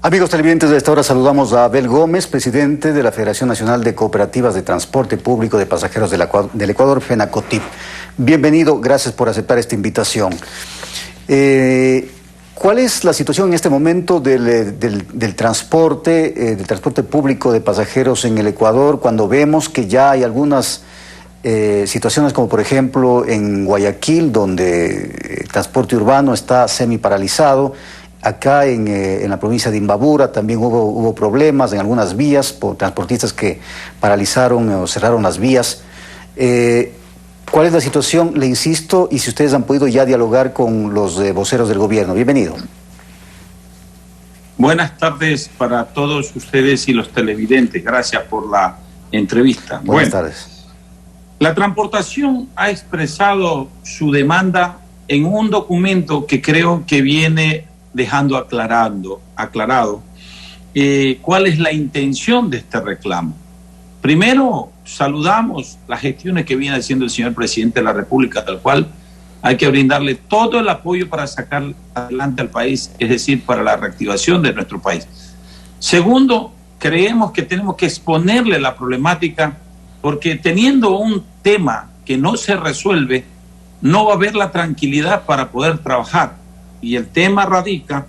Amigos televidentes, de esta hora saludamos a Abel Gómez, presidente de la Federación Nacional de Cooperativas de Transporte Público de Pasajeros del Ecuador, FENACOTIP. Bienvenido, gracias por aceptar esta invitación. ¿Cuál es la situación en este momento del transporte público de pasajeros en el Ecuador, cuando vemos que ya hay algunas situaciones como por ejemplo en Guayaquil, donde el transporte urbano está semi-paralizado? Acá en la provincia de Imbabura también hubo problemas en algunas vías por transportistas que paralizaron o cerraron las vías. ¿Cuál es la situación? Le insisto, y si ustedes han podido ya dialogar con los voceros del gobierno. Bienvenido. Buenas tardes para todos ustedes y los televidentes. Gracias por la entrevista. Buenas tardes. La transportación ha expresado su demanda en un documento que creo que viene dejando aclarado cuál es la intención de este reclamo. Primero, saludamos las gestiones que viene haciendo el señor presidente de la República, al cual hay que brindarle todo el apoyo para sacar adelante al país, es decir, para la reactivación de nuestro país. Segundo, creemos que tenemos que exponerle la problemática, porque teniendo un tema que no se resuelve, no va a haber la tranquilidad para poder trabajar. Y el tema radica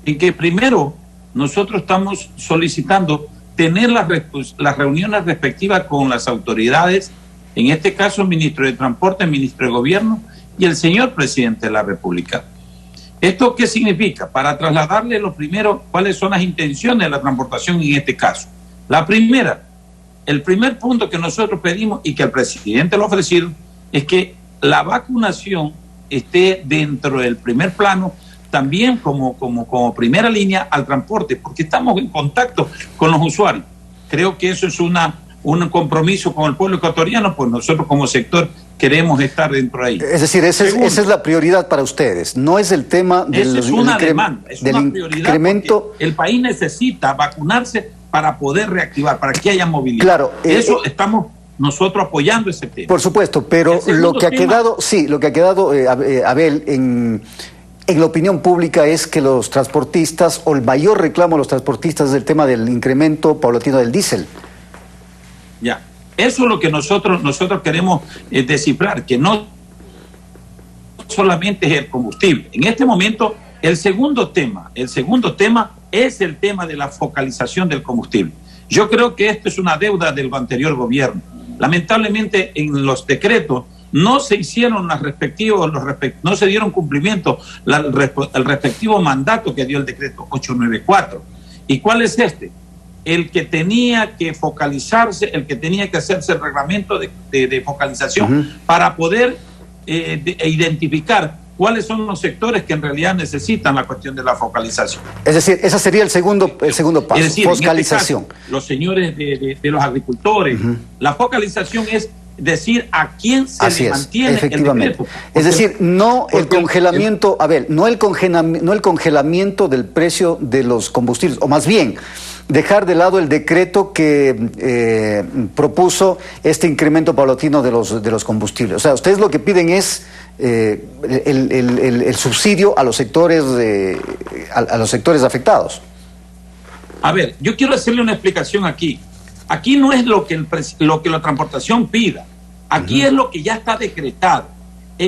en que primero nosotros estamos solicitando tener las reuniones respectivas con las autoridades, en este caso el ministro de Transporte, el ministro de Gobierno y el señor presidente de la República. ¿Esto qué significa? Para trasladarle lo primero, cuáles son las intenciones de la transportación en este caso. La primera, el primer punto que nosotros pedimos y que el presidente lo ha ofrecido es que la vacunación esté dentro del primer plano, también como primera línea al transporte, porque estamos en contacto con los usuarios. Creo que eso es un compromiso con el pueblo ecuatoriano, pues nosotros como sector queremos estar dentro de ahí. Es decir, esa es la prioridad para ustedes, no es el tema del es una demanda, es una prioridad, incremento. El país necesita vacunarse para poder reactivar, para que haya movilidad. Claro, eso estamos nosotros apoyando ese tema. Por supuesto, pero lo que ha quedado, Abel, en la opinión pública es que los transportistas, o el mayor reclamo de los transportistas, es el tema del incremento paulatino del diésel. Ya, eso es lo que nosotros queremos descifrar, que no solamente es el combustible. En este momento, el segundo tema es el tema de la focalización del combustible. Yo creo que esto es una deuda del anterior gobierno. Lamentablemente en los decretos no se hicieron no se dieron cumplimiento al respectivo mandato que dio el decreto 894. ¿Y cuál es este? El que tenía que focalizarse, el que tenía que hacerse el reglamento de focalización para poder identificar cuáles son los sectores que en realidad necesitan la cuestión de la focalización. Es decir, ese sería el segundo paso, es decir, focalización. En este caso, los señores de los agricultores, la focalización es decir a quién se le mantiene efectivamente. El decreto. Es decir, no el congelamiento, no el congelamiento del precio de los combustibles, o más bien dejar de lado el decreto que propuso este incremento paulatino de los combustibles. O sea, ustedes lo que piden es el subsidio a los sectores a los sectores afectados. A ver, yo quiero hacerle una explicación aquí. Aquí no es lo que la transportación pida. Aquí es lo que ya está decretado.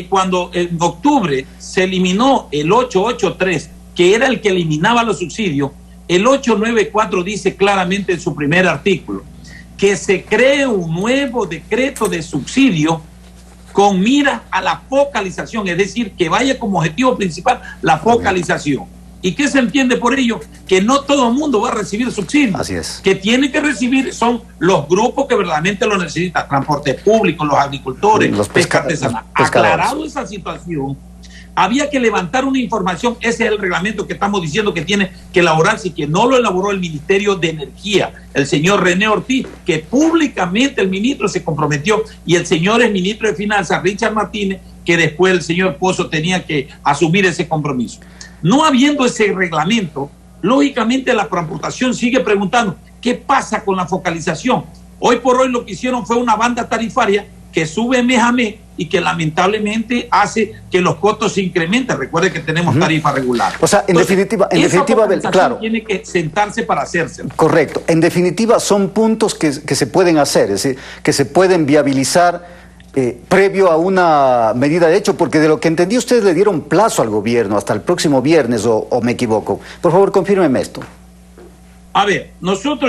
Cuando en octubre se eliminó el 883, que era el que eliminaba los subsidios, el 894 dice claramente en su primer artículo que se cree un nuevo decreto de subsidio con mira a la focalización, es decir, que vaya como objetivo principal la focalización. ¿Y qué se entiende por ello? Que no todo el mundo va a recibir subsidios. Así es. Que tienen que recibir son los grupos que verdaderamente lo necesitan, transporte público, los agricultores, los pesca artesanal. Aclarado esa situación, había que levantar una información, ese es el reglamento que estamos diciendo que tiene que elaborarse y que no lo elaboró el Ministerio de Energía, el señor René Ortiz, que públicamente el ministro se comprometió, y el señor el ministro de Finanzas, Richard Martínez, que después el señor Pozo tenía que asumir ese compromiso. No habiendo ese reglamento, lógicamente la transportación sigue preguntando, ¿qué pasa con la focalización? Hoy por hoy lo que hicieron fue una banda tarifaria que sube mes a mes y que lamentablemente hace que los costos se incrementen. Recuerde que tenemos tarifa regular. O sea, en definitiva, claro, tiene que sentarse para hacerse. Correcto. En definitiva, son puntos que se pueden hacer, es decir, que se pueden viabilizar previo a una medida de hecho, porque de lo que entendí ustedes le dieron plazo al gobierno hasta el próximo viernes, o me equivoco. Por favor, confírmeme esto. A ver,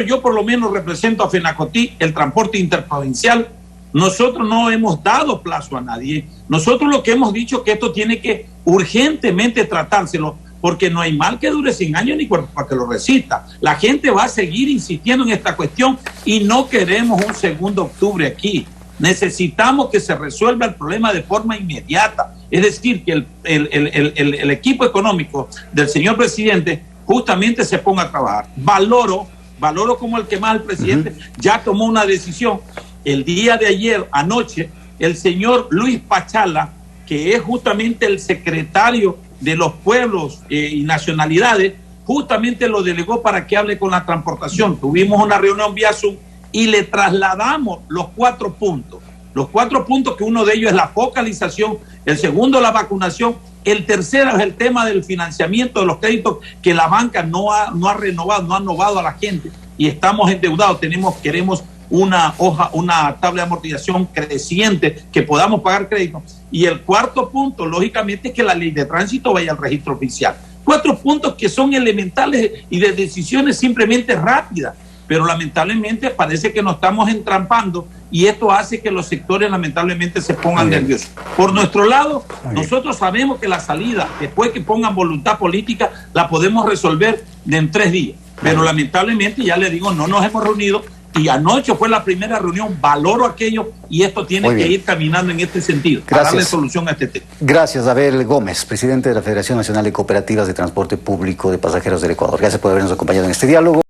yo por lo menos represento a FENACOTI, el transporte interprovincial. Nosotros no hemos dado plazo a nadie. Nosotros lo que hemos dicho es que esto tiene que urgentemente tratárselo, porque no hay mal que dure 100 años ni cuerpo para que lo resista. La gente va a seguir insistiendo en esta cuestión y no queremos un 2 de octubre aquí. Necesitamos que se resuelva el problema de forma inmediata. Es decir, que el equipo económico del señor presidente justamente se ponga a trabajar. Valoro como el que más el presidente ya tomó una decisión. El día de ayer, anoche, el señor Luis Pachala, que es justamente el secretario de los pueblos y nacionalidades, justamente lo delegó para que hable con la transportación. Tuvimos una reunión vía Zoom y le trasladamos los 4 puntos. Los 4 puntos, que uno de ellos es la focalización, el segundo la vacunación, el tercero es el tema del financiamiento de los créditos que la banca no ha renovado a la gente y estamos endeudados. Queremos una tabla de amortización creciente, que podamos pagar créditos. Y el 4 punto, lógicamente, es que la ley de tránsito vaya al registro oficial. 4 puntos que son elementales y de decisiones simplemente rápidas, pero lamentablemente parece que nos estamos entrampando y esto hace que los sectores lamentablemente se pongan nerviosos. Por nuestro lado, nosotros sabemos que la salida, después que pongan voluntad política, la podemos resolver en 3 días. Pero lamentablemente, ya le digo, no nos hemos reunido y anoche fue la primera reunión. Valoro aquello y esto tiene que ir caminando en este sentido. Para darle solución a este tema. Gracias, Abel Gómez, presidente de la Federación Nacional de Cooperativas de Transporte Público de Pasajeros del Ecuador. Gracias por habernos acompañado en este diálogo.